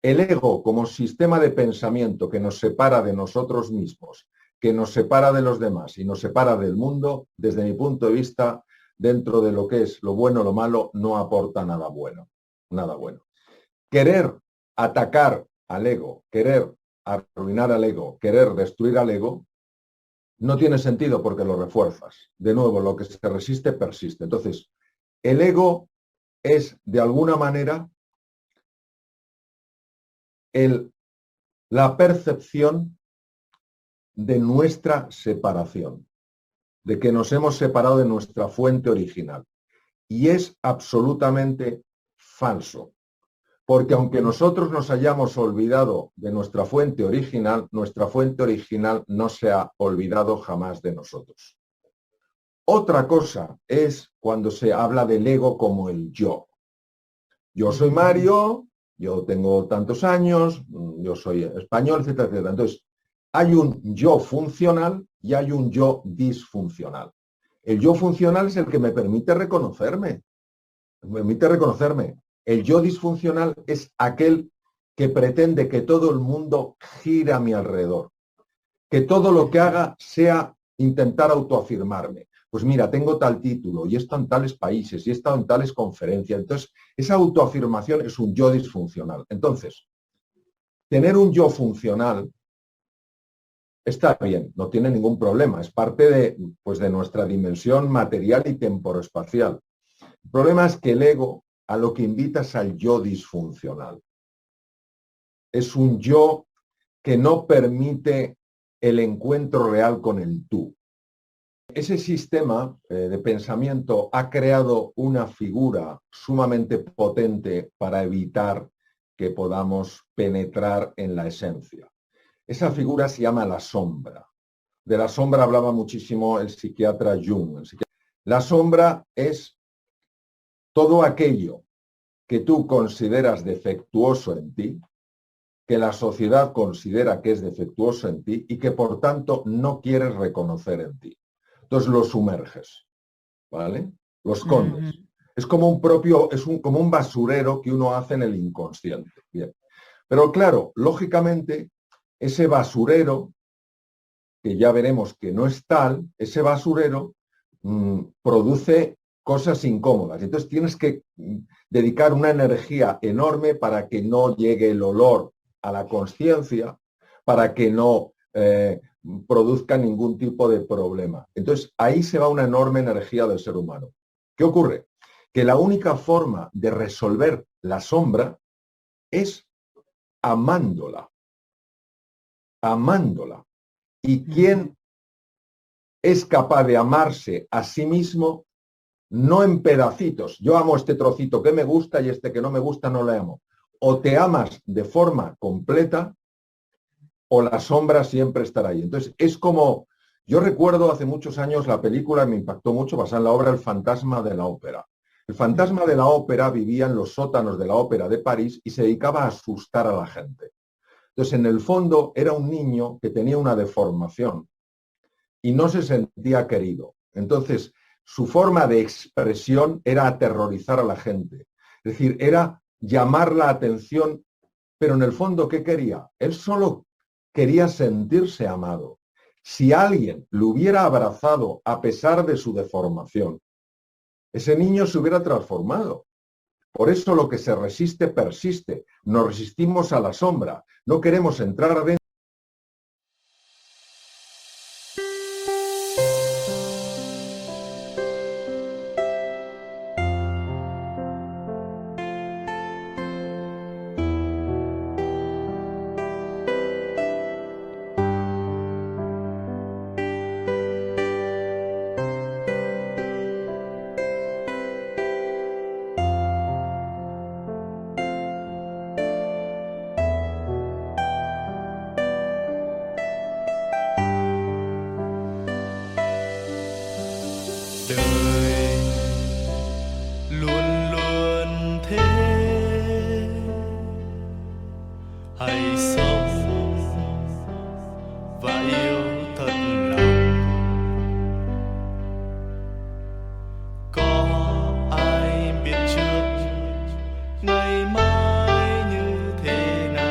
El ego como sistema de pensamiento que nos separa de nosotros mismos, que nos separa de los demás y nos separa del mundo, desde mi punto de vista, dentro de lo que es lo bueno o lo malo, no aporta nada bueno. Nada bueno. Querer atacar al ego, querer arruinar al ego, querer destruir al ego, no tiene sentido porque lo refuerzas. De nuevo, lo que se resiste, persiste. Entonces, el ego es, de alguna manera, la percepción de nuestra separación, de que nos hemos separado de nuestra fuente original. Y es absolutamente falso, porque aunque nosotros nos hayamos olvidado de nuestra fuente original no se ha olvidado jamás de nosotros. Otra cosa es cuando se habla del ego como el yo. Yo soy Mario, yo tengo tantos años, yo soy español, etcétera, etcétera. Entonces, hay un yo funcional y hay un yo disfuncional. El yo funcional es el que me permite reconocerme. El yo disfuncional es aquel que pretende que todo el mundo gire a mi alrededor, que todo lo que haga sea intentar autoafirmarme. Pues mira, tengo tal título y he estado en tales países y he estado en tales conferencias. Entonces, esa autoafirmación es un yo disfuncional. Entonces, tener un yo funcional está bien, no tiene ningún problema. Es parte de nuestra dimensión material y temporoespacial. El problema es que el ego a lo que invitas al yo disfuncional. Es un yo que no permite el encuentro real con el tú. Ese sistema de pensamiento ha creado una figura sumamente potente para evitar que podamos penetrar en la esencia. Esa figura se llama la sombra. De la sombra hablaba muchísimo el psiquiatra Jung. La sombra es todo aquello que tú consideras defectuoso en ti, que la sociedad considera que es defectuoso en ti y que por tanto no quieres reconocer en ti. Entonces lo sumerges, ¿vale? Lo escondes. Es como como un basurero que uno hace en el inconsciente. Bien. Pero claro, lógicamente, ese basurero, que ya veremos que no es tal, ese basurero produce cosas incómodas. Entonces tienes que dedicar una energía enorme para que no llegue el olor a la consciencia, para que no produzca ningún tipo de problema. Entonces ahí se va una enorme energía del ser humano. ¿Qué ocurre? Que la única forma de resolver la sombra es amándola. Amándola. ¿Y quién es capaz de amarse a sí mismo? No en pedacitos. Yo amo este trocito que me gusta y este que no me gusta no le amo. O te amas de forma completa o la sombra siempre estará ahí. Entonces es como, yo recuerdo hace muchos años la película, me impactó mucho, basada en la obra El fantasma de la ópera. El fantasma de la ópera vivía en los sótanos de la ópera de París y se dedicaba a asustar a la gente. Entonces en el fondo era un niño que tenía una deformación y no se sentía querido. Entonces su forma de expresión era aterrorizar a la gente. Es decir, era llamar la atención, pero en el fondo, ¿qué quería? Él solo quería sentirse amado. Si alguien lo hubiera abrazado a pesar de su deformación, ese niño se hubiera transformado. Por eso lo que se resiste persiste. Nos resistimos a la sombra. No queremos entrar adentro. Đời luôn luôn thế, hãy sống và yêu thật lòng. Có ai biết trước ngày mai như thế nào?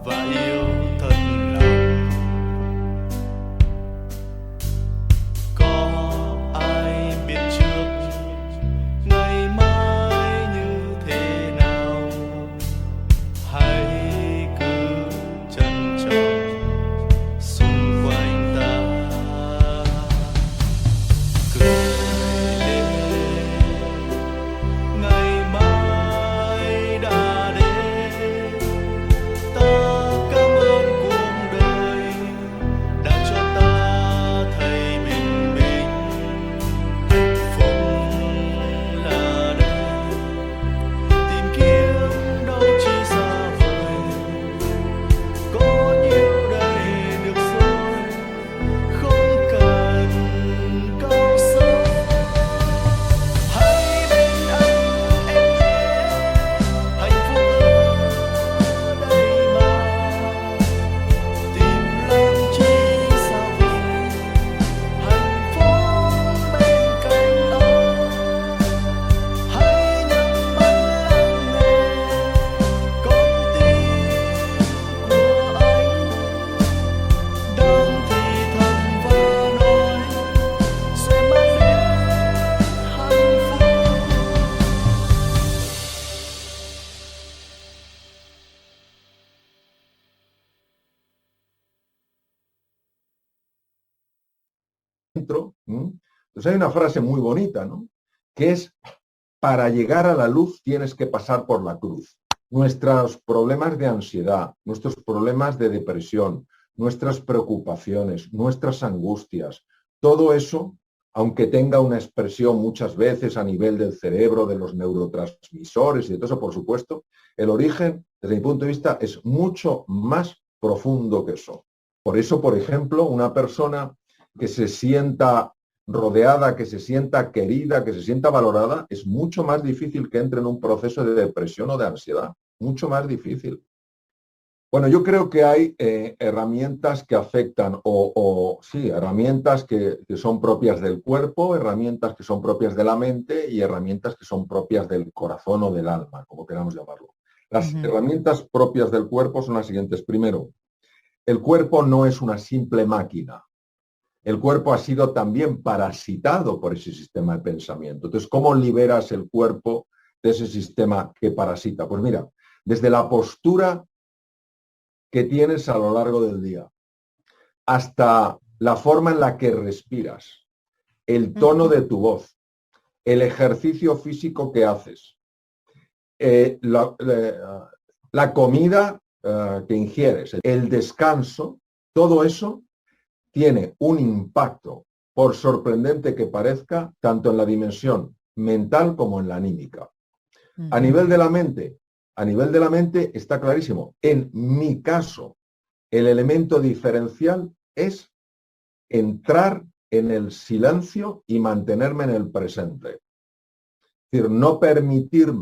và yêu thật lòng. Có ai biết trước ngày mai như thế nào, hãy cứ trân trọng xung quanh ta. Cười ngày mai đã đến, ta cảm ơn cuộc đời đã cho ta thấy bình minh. Hạnh phúc là đây, tìm kiếm đâu chỉ xa vời, có nhiều đây được rồi, không cần câu sâu. Hãy bên anh em nhé, hạnh phúc ở đây mà, tìm làm chi xa vời, hạnh phúc bên cạnh anh. Hãy nhắm mắt lắng nghe con tim của anh đang thì thầm và nói sẽ mang đến hạnh phúc. Dentro, pues hay una frase muy bonita, ¿no? Que es, para llegar a la luz tienes que pasar por la cruz. Nuestros problemas de ansiedad, nuestros problemas de depresión, nuestras preocupaciones, nuestras angustias, todo eso, aunque tenga una expresión muchas veces a nivel del cerebro, de los neurotransmisores y de todo eso, por supuesto, el origen, desde mi punto de vista, es mucho más profundo que eso. Por eso, por ejemplo, una persona que se sienta rodeada, que se sienta querida, que se sienta valorada, es mucho más difícil que entre en un proceso de depresión o de ansiedad. Mucho más difícil. Bueno, yo creo que hay herramientas que afectan, sí, herramientas que son propias del cuerpo, herramientas que son propias de la mente y herramientas que son propias del corazón o del alma, como queramos llamarlo. Las herramientas propias del cuerpo son las siguientes. Primero, el cuerpo no es una simple máquina. El cuerpo ha sido también parasitado por ese sistema de pensamiento. Entonces, ¿cómo liberas el cuerpo de ese sistema que parasita? Pues mira, desde la postura que tienes a lo largo del día, hasta la forma en la que respiras, el tono de tu voz, el ejercicio físico que haces, la comida que ingieres, el descanso, todo eso tiene un impacto, por sorprendente que parezca, tanto en la dimensión mental como en la anímica. A nivel de la mente está clarísimo. En mi caso, el elemento diferencial es entrar en el silencio y mantenerme en el presente. Es decir, no permitir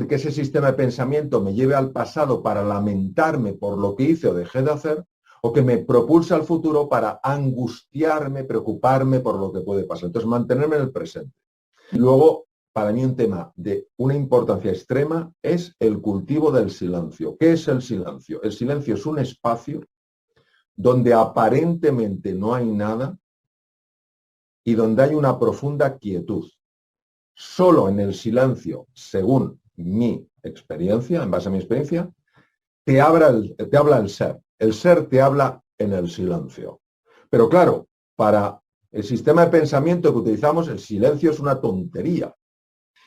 que ese sistema de pensamiento me lleve al pasado para lamentarme por lo que hice o dejé de hacer, o que me propulse al futuro para angustiarme, preocuparme por lo que puede pasar. Entonces, mantenerme en el presente. Y luego, para mí un tema de una importancia extrema es el cultivo del silencio. ¿Qué es el silencio? El silencio es un espacio donde aparentemente no hay nada y donde hay una profunda quietud. Solo en el silencio, según mi experiencia, en base a mi experiencia, te habla el ser. El ser te habla en el silencio. Pero claro, para el sistema de pensamiento que utilizamos, el silencio es una tontería.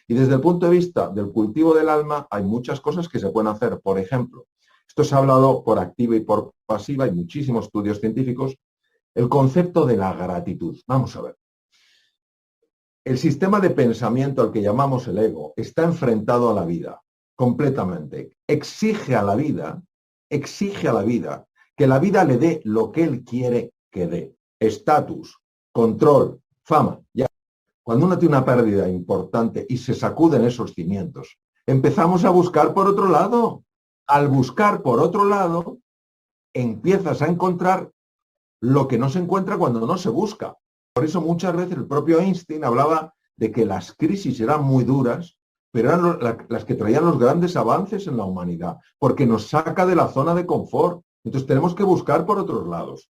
Y desde el punto de vista del cultivo del alma, hay muchas cosas que se pueden hacer. Por ejemplo, esto se ha hablado por activa y por pasiva, hay muchísimos estudios científicos, el concepto de la gratitud. Vamos a ver. El sistema de pensamiento al que llamamos el ego está enfrentado a la vida, completamente. Exige a la vida que la vida le dé lo que él quiere que dé. Estatus, control, fama. Ya. Cuando uno tiene una pérdida importante y se sacuden esos cimientos, empezamos a buscar por otro lado. Al buscar por otro lado, empiezas a encontrar lo que no se encuentra cuando no se busca. Por eso muchas veces el propio Einstein hablaba de que las crisis eran muy duras, pero eran las que traían los grandes avances en la humanidad, porque nos saca de la zona de confort. Entonces tenemos que buscar por otros lados.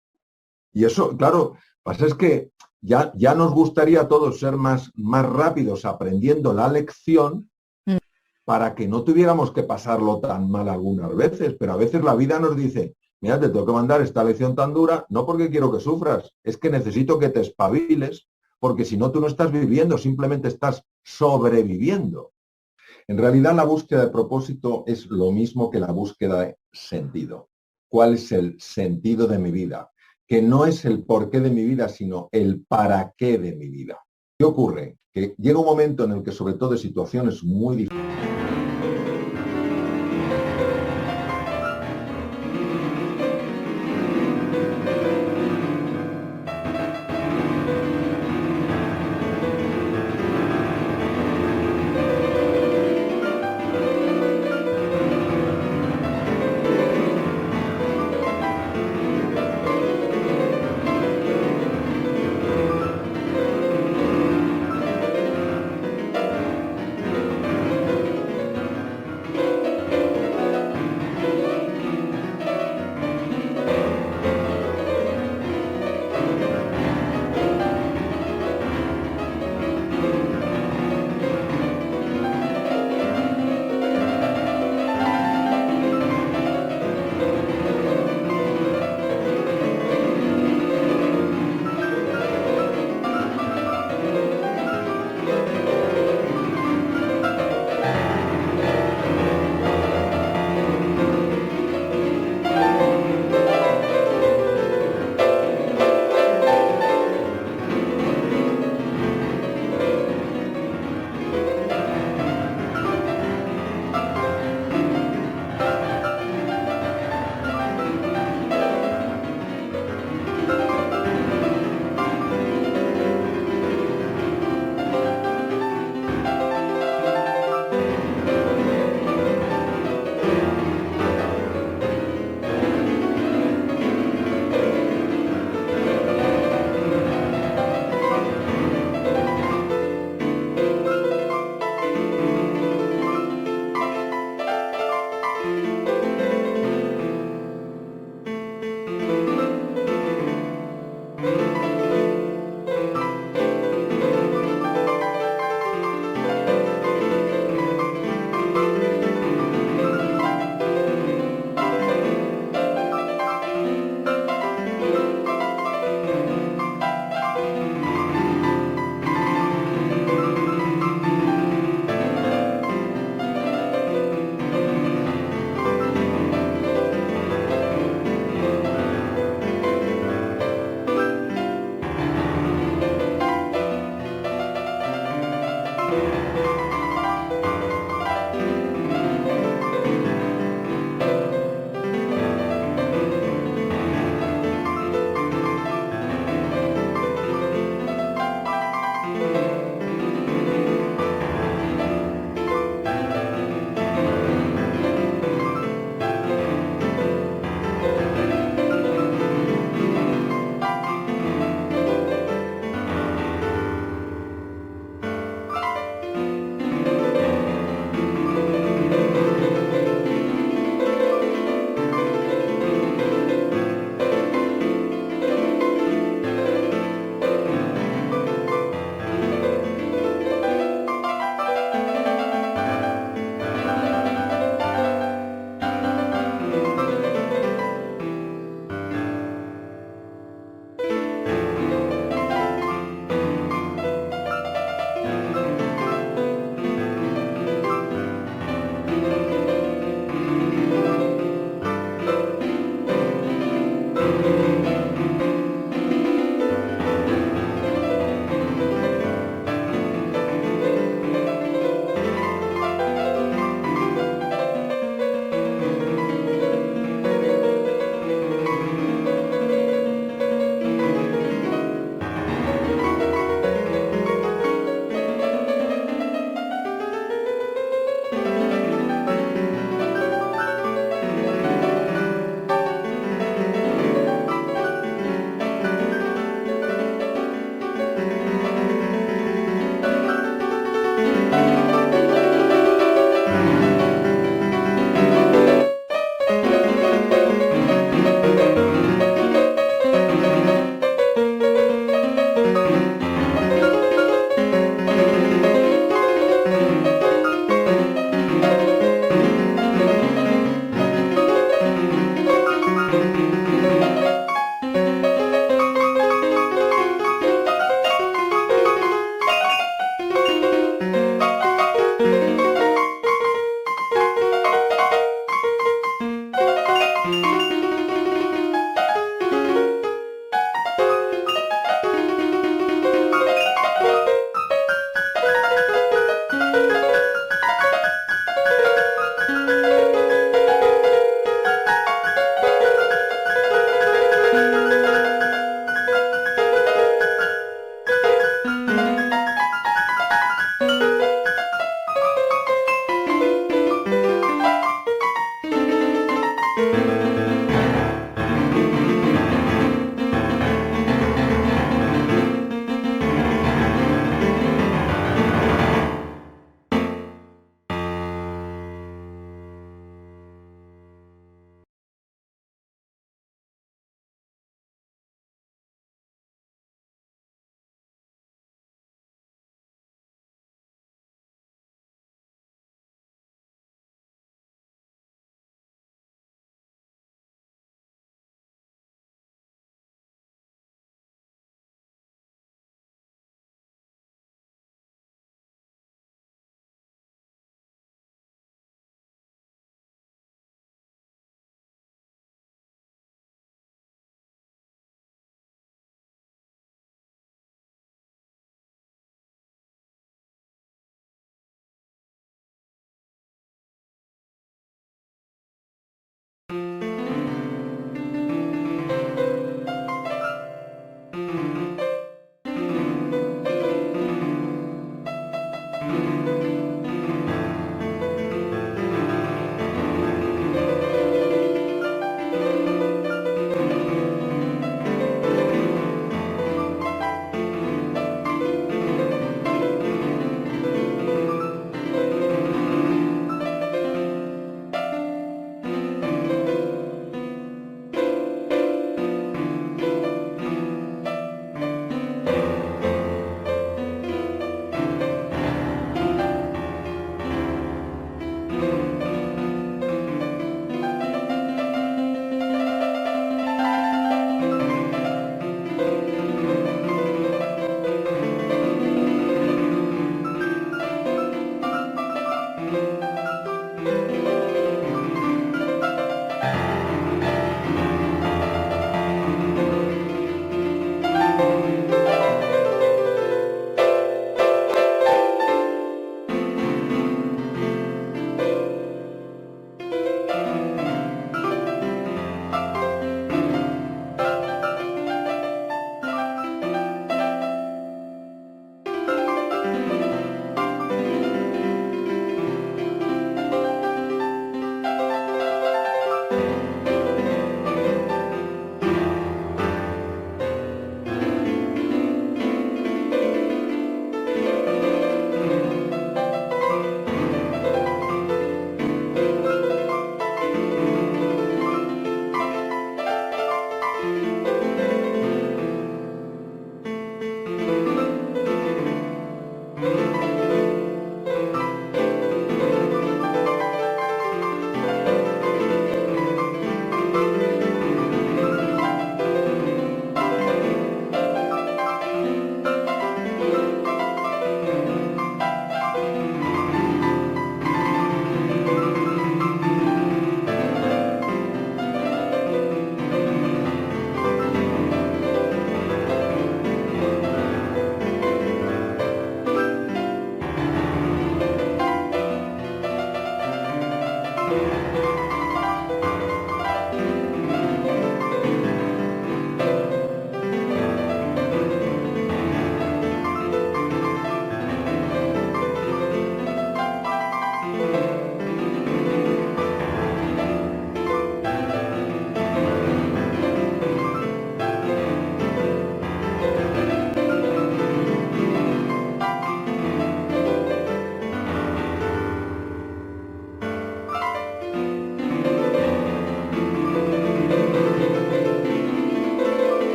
Y eso, claro, pasa es que ya nos gustaría a todos ser más rápidos aprendiendo la lección para que no tuviéramos que pasarlo tan mal algunas veces, pero a veces la vida nos dice, mira, te tengo que mandar esta lección tan dura, no porque quiero que sufras, es que necesito que te espabiles, porque si no tú no estás viviendo, simplemente estás sobreviviendo. En realidad la búsqueda de propósito es lo mismo que la búsqueda de sentido. ¿Cuál es el sentido de mi vida? Que no es el porqué de mi vida, sino el para qué de mi vida. ¿Qué ocurre? Que llega un momento en el que, sobre todo en situaciones muy difíciles,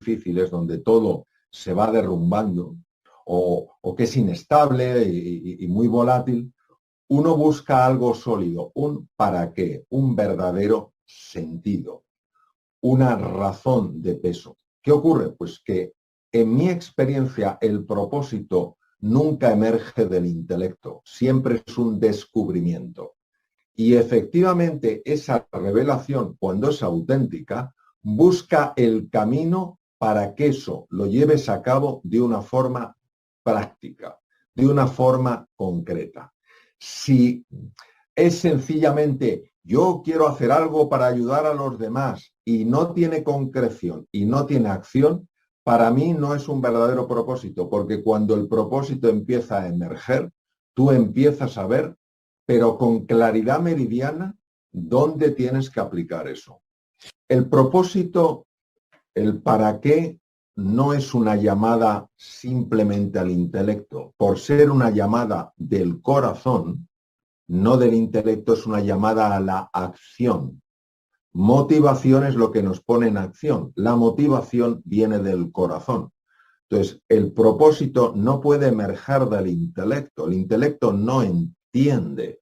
difíciles, donde todo se va derrumbando o que es inestable y muy volátil, uno busca algo sólido, un para qué, un verdadero sentido, una razón de peso. ¿Qué ocurre? Pues que en mi experiencia el propósito nunca emerge del intelecto, siempre es un descubrimiento. Y efectivamente esa revelación, cuando es auténtica, busca el camino para que eso lo lleves a cabo de una forma práctica, de una forma concreta. Si es sencillamente yo quiero hacer algo para ayudar a los demás y no tiene concreción y no tiene acción, para mí no es un verdadero propósito, porque cuando el propósito empieza a emerger, tú empiezas a ver, pero con claridad meridiana, dónde tienes que aplicar eso. El propósito, el para qué, no es una llamada simplemente al intelecto. Por ser una llamada del corazón, no del intelecto, es una llamada a la acción. Motivación es lo que nos pone en acción. La motivación viene del corazón. Entonces, el propósito no puede emerger del intelecto. El intelecto no entiende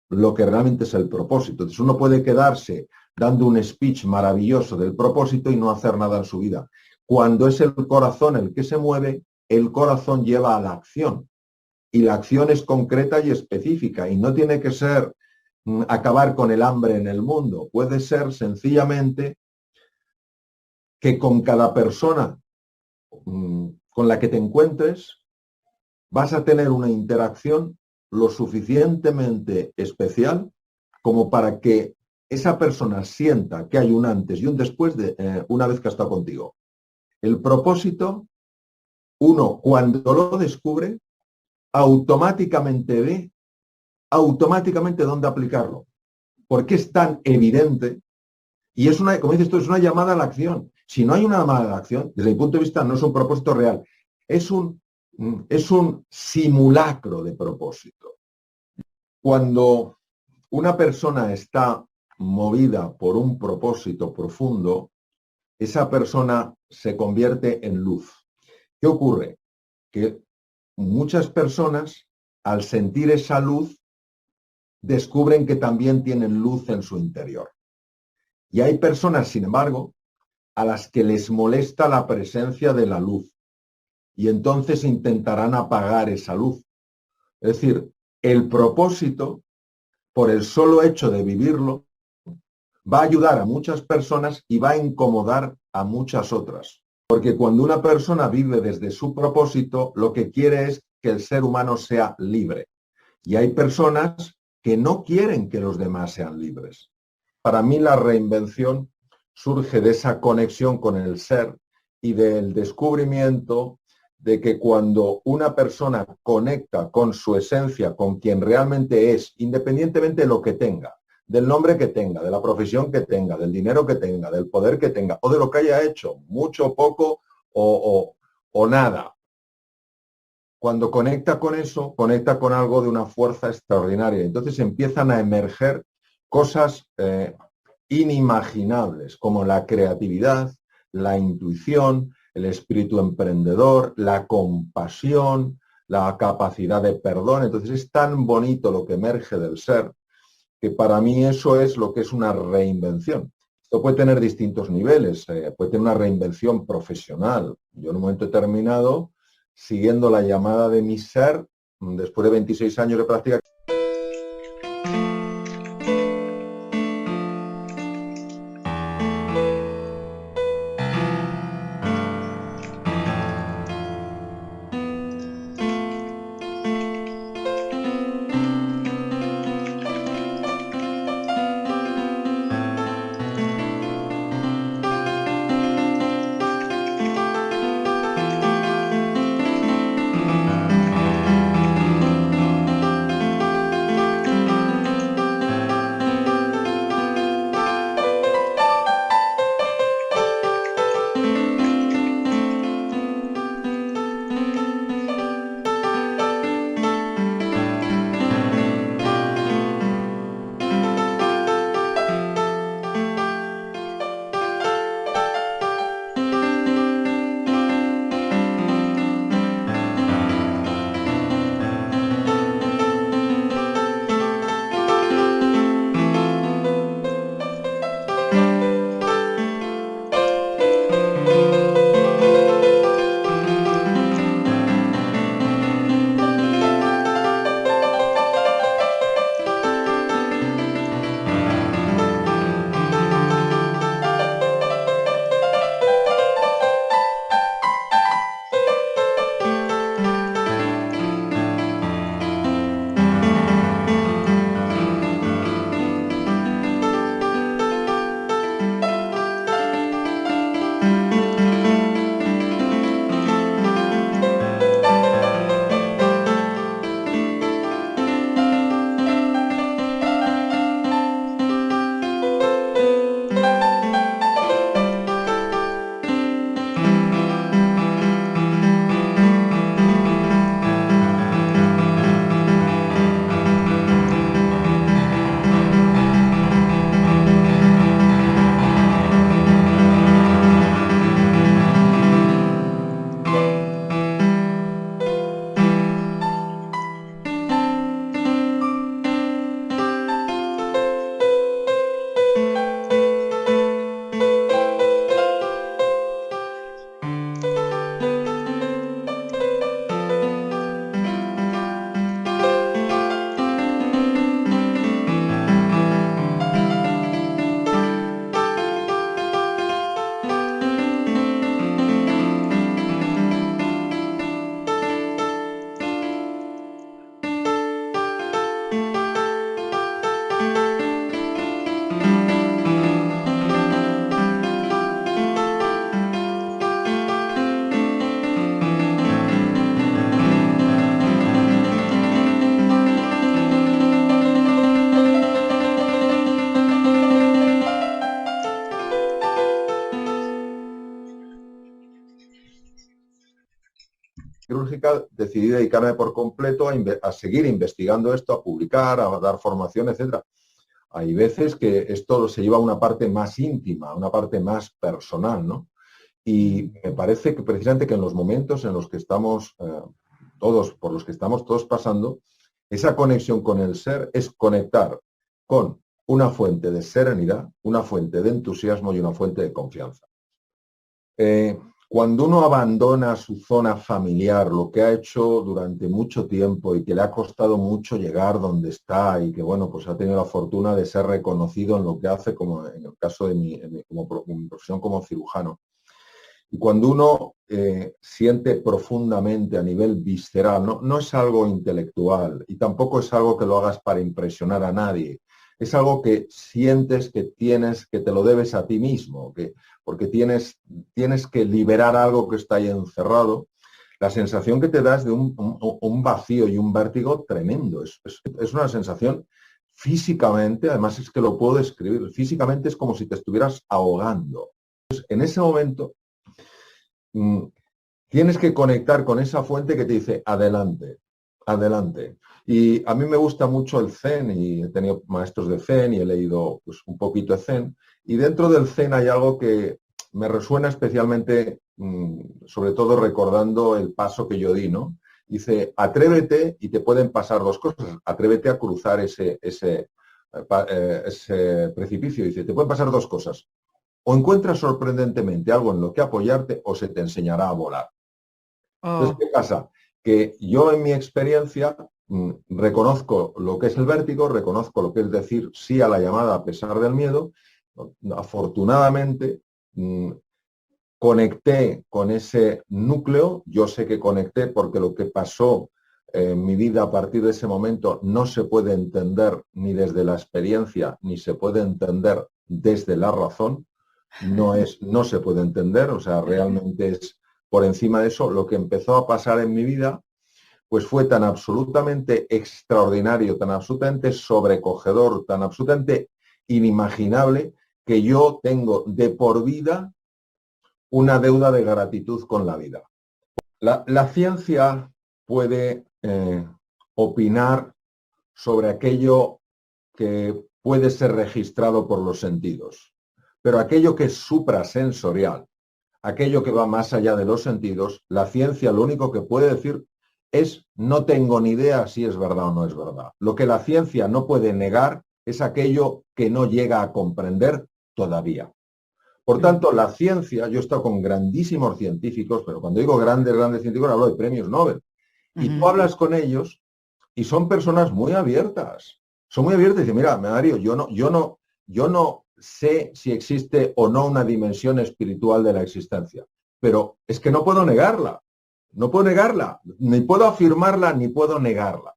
lo que realmente es el propósito. Entonces, uno puede quedarse dando un speech maravilloso del propósito y no hacer nada en su vida. Cuando es el corazón el que se mueve, el corazón lleva a la acción. Y la acción es concreta y específica y no tiene que ser acabar con el hambre en el mundo. Puede ser sencillamente que con cada persona con la que te encuentres vas a tener una interacción lo suficientemente especial como para que esa persona sienta que hay un antes y un después de una vez que ha estado contigo. El propósito, uno cuando lo descubre, automáticamente ve dónde aplicarlo, porque es tan evidente y es una, como dices tú, es una llamada a la acción. Si no hay una llamada a la acción, desde mi punto de vista no es un propósito real, es un simulacro de propósito. Cuando una persona está movida por un propósito profundo, esa persona se convierte en luz. ¿Qué ocurre? Que muchas personas, al sentir esa luz, descubren que también tienen luz en su interior. Y hay personas, sin embargo, a las que les molesta la presencia de la luz y entonces intentarán apagar esa luz. Es decir, el propósito, por el solo hecho de vivirlo, va a ayudar a muchas personas y va a incomodar a muchas otras. Porque cuando una persona vive desde su propósito, lo que quiere es que el ser humano sea libre. Y hay personas que no quieren que los demás sean libres. Para mí la reinvención surge de esa conexión con el ser y del descubrimiento de que cuando una persona conecta con su esencia, con quien realmente es, independientemente de lo que tenga, del nombre que tenga, de la profesión que tenga, del dinero que tenga, del poder que tenga, o de lo que haya hecho, mucho, poco o nada. Cuando conecta con eso, conecta con algo de una fuerza extraordinaria. Entonces empiezan a emerger cosas inimaginables, como la creatividad, la intuición, el espíritu emprendedor, la compasión, la capacidad de perdón. Entonces es tan bonito lo que emerge del ser, que para mí eso es lo que es una reinvención. Esto puede tener distintos niveles, puede tener una reinvención profesional. Yo en un momento determinado, siguiendo la llamada de mi ser, después de 26 años de práctica, quirúrgica decidí dedicarme por completo a seguir investigando esto, a publicar, a dar formación, etcétera. Hay veces que esto se lleva a una parte más íntima, a una parte más personal, ¿no? Y me parece que precisamente que en los momentos en los que estamos por los que estamos todos pasando, esa conexión con el ser es conectar con una fuente de serenidad, una fuente de entusiasmo y una fuente de confianza. Cuando uno abandona su zona familiar, lo que ha hecho durante mucho tiempo y que le ha costado mucho llegar donde está y que, bueno, pues ha tenido la fortuna de ser reconocido en lo que hace, como en el caso de mi profesión como cirujano. Y cuando uno siente profundamente a nivel visceral, no es algo intelectual y tampoco es algo que lo hagas para impresionar a nadie, es algo que sientes que tienes, que te lo debes a ti mismo, porque tienes que liberar algo que está ahí encerrado. La sensación que te das de un vacío y un vértigo tremendo. Es una sensación físicamente, además es que lo puedo describir, físicamente es como si te estuvieras ahogando. Entonces, en ese momento tienes que conectar con esa fuente que te dice, adelante, adelante. Y a mí me gusta mucho el Zen y he tenido maestros de Zen y he leído pues, un poquito de Zen. Y dentro del Zen hay algo que me resuena especialmente, sobre todo recordando el paso que yo di, ¿no? Dice, atrévete y te pueden pasar dos cosas. Atrévete a cruzar ese precipicio. Dice, te pueden pasar dos cosas. O encuentras sorprendentemente algo en lo que apoyarte o se te enseñará a volar. Entonces, ¿qué pasa? Que yo en mi experiencia reconozco lo que es el vértigo, reconozco lo que es decir sí a la llamada a pesar del miedo. Afortunadamente, conecté con ese núcleo. Yo sé que conecté porque lo que pasó en mi vida a partir de ese momento no se puede entender ni desde la experiencia, ni se puede entender desde la razón. No se puede entender, o sea, realmente es por encima de eso. Lo que empezó a pasar en mi vida, pues fue tan absolutamente extraordinario, tan absolutamente sobrecogedor, tan absolutamente inimaginable, que yo tengo de por vida una deuda de gratitud con la vida. La ciencia puede opinar sobre aquello que puede ser registrado por los sentidos, pero aquello que es suprasensorial, aquello que va más allá de los sentidos, la ciencia lo único que puede decir es no tengo ni idea si es verdad o no es verdad. Lo que la ciencia no puede negar es aquello que no llega a comprender todavía. Por tanto, la ciencia, yo he estado con grandísimos científicos, pero cuando digo grandes científicos hablo de premios Nobel, y tú hablas con ellos y son personas muy abiertas. Son muy abiertas y dicen, mira, Mario, yo no sé si existe o no una dimensión espiritual de la existencia, pero es que no puedo negarla, ni puedo afirmarla ni puedo negarla.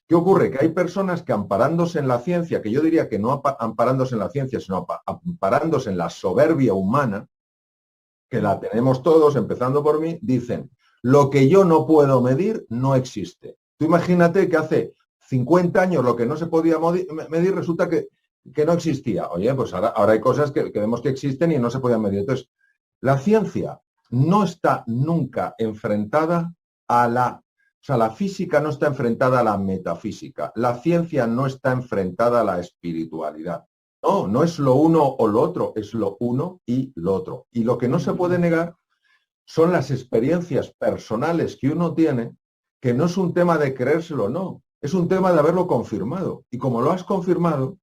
¿Qué ocurre? Que hay personas que amparándose en la ciencia, que yo diría que no amparándose en la ciencia, sino amparándose en la soberbia humana, que la tenemos todos, empezando por mí, dicen, lo que yo no puedo medir no existe. Tú imagínate que hace 50 años lo que no se podía medir resulta que no existía. Oye, pues ahora hay cosas que vemos que existen y no se podían medir. Entonces, la ciencia no está nunca enfrentada a la física no está enfrentada a la metafísica. La ciencia no está enfrentada a la espiritualidad. No es lo uno o lo otro, es lo uno y lo otro. Y lo que no se puede negar son las experiencias personales que uno tiene, que no es un tema de creérselo o no, es un tema de haberlo confirmado. Y como lo has confirmado,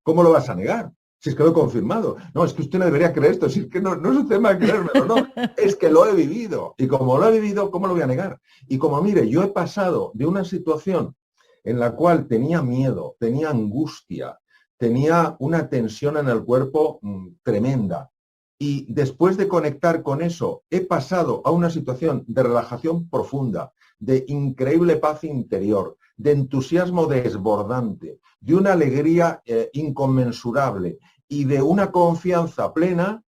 ¿Cómo lo vas a negar? Si es que lo he confirmado. No, es que usted no debería creer esto, si es que no es un tema de creérmelo, no, es que lo he vivido. Y como lo he vivido, ¿cómo lo voy a negar? Y como, mire, yo he pasado de una situación en la cual tenía miedo, tenía angustia, tenía una tensión en el cuerpo tremenda. Y después de conectar con eso, he pasado a una situación de relajación profunda, de increíble paz interior, de entusiasmo desbordante, de una alegría inconmensurable y de una confianza plena,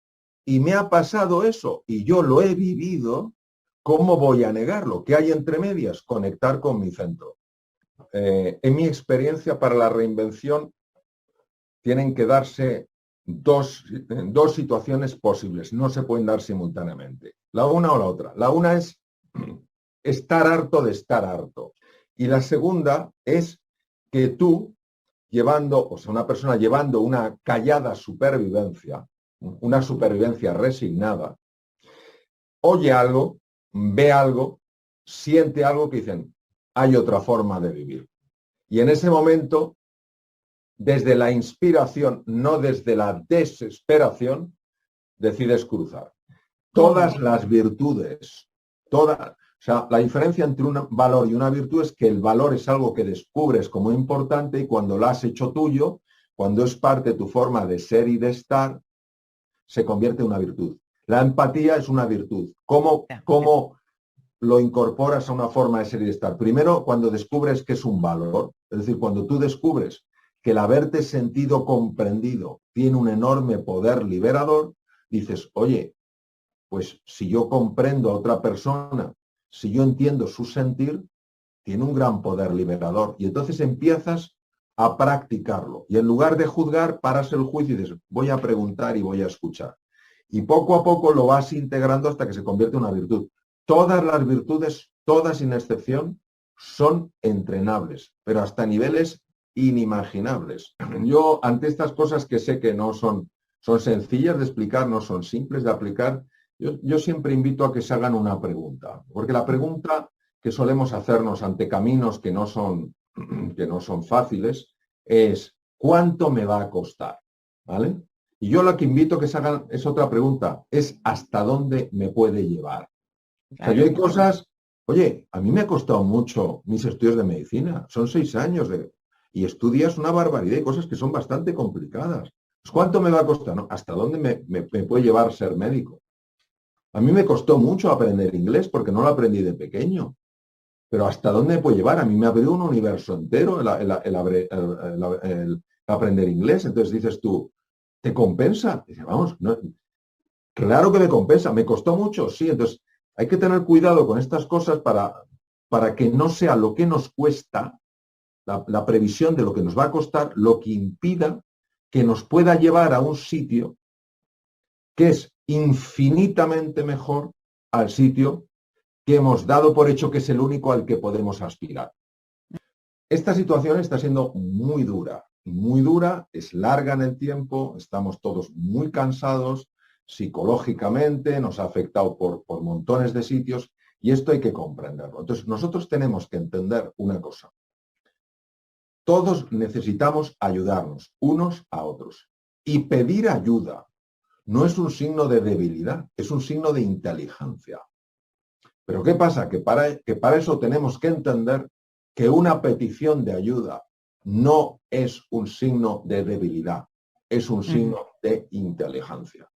y me ha pasado eso, y yo lo he vivido. ¿Cómo voy a negarlo? ¿Qué hay entre medias? Conectar con mi centro. En mi experiencia, para la reinvención tienen que darse dos situaciones posibles, no se pueden dar simultáneamente, la una o la otra. La una es estar harto de estar harto, y la segunda es que tú, una persona llevando una callada supervivencia, una supervivencia resignada, oye algo, ve algo, siente algo que dicen, hay otra forma de vivir. Y en ese momento, desde la inspiración, no desde la desesperación, decides cruzar. Todas las virtudes, o sea, la diferencia entre un valor y una virtud es que el valor es algo que descubres como importante, y cuando lo has hecho tuyo, cuando es parte de tu forma de ser y de estar, se convierte en una virtud. La empatía es una virtud. ¿Cómo lo incorporas a una forma de ser y de estar? Primero, cuando descubres que es un valor, es decir, cuando tú descubres que el haberte sentido comprendido tiene un enorme poder liberador, dices, oye, pues si yo comprendo a otra persona, si yo entiendo su sentir, tiene un gran poder liberador. Y entonces empiezas a practicarlo. Y en lugar de juzgar, paras el juicio y dices, voy a preguntar y voy a escuchar. Y poco a poco lo vas integrando hasta que se convierte en una virtud. Todas las virtudes, todas sin excepción, son entrenables, pero hasta niveles inimaginables. Yo, ante estas cosas que sé que no son sencillas de explicar, no son simples de aplicar, yo siempre invito a que se hagan una pregunta, porque la pregunta que solemos hacernos ante caminos que no son fáciles es, ¿cuánto me va a costar? ¿Vale? Y yo lo que invito a que se hagan es otra pregunta, es ¿hasta dónde me puede llevar? O sea, yo hay cosas, oye, a mí me ha costado mucho mis estudios de medicina, son 6 años y estudias una barbaridad, hay cosas que son bastante complicadas. Pues, ¿cuánto me va a costar? ¿No? ¿Hasta dónde me puede llevar ser médico? A mí me costó mucho aprender inglés porque no lo aprendí de pequeño. Pero ¿hasta dónde me puede llevar? A mí me abrió un universo entero el aprender inglés. Entonces dices tú, ¿te compensa? Dice, vamos, no, claro que me compensa. ¿Me costó mucho? Sí. Entonces hay que tener cuidado con estas cosas para que no sea lo que nos cuesta, la previsión de lo que nos va a costar, lo que impida que nos pueda llevar a un sitio que es infinitamente mejor al sitio que hemos dado por hecho que es el único al que podemos aspirar. Esta situación está siendo muy dura, es larga en el tiempo, estamos todos muy cansados psicológicamente, nos ha afectado por montones de sitios, y esto hay que comprenderlo. Entonces, nosotros tenemos que entender una cosa. Todos necesitamos ayudarnos unos a otros, y pedir ayuda no es un signo de debilidad, es un signo de inteligencia. Pero ¿qué pasa? Que para eso tenemos que entender que una petición de ayuda no es un signo de debilidad, es un signo de inteligencia.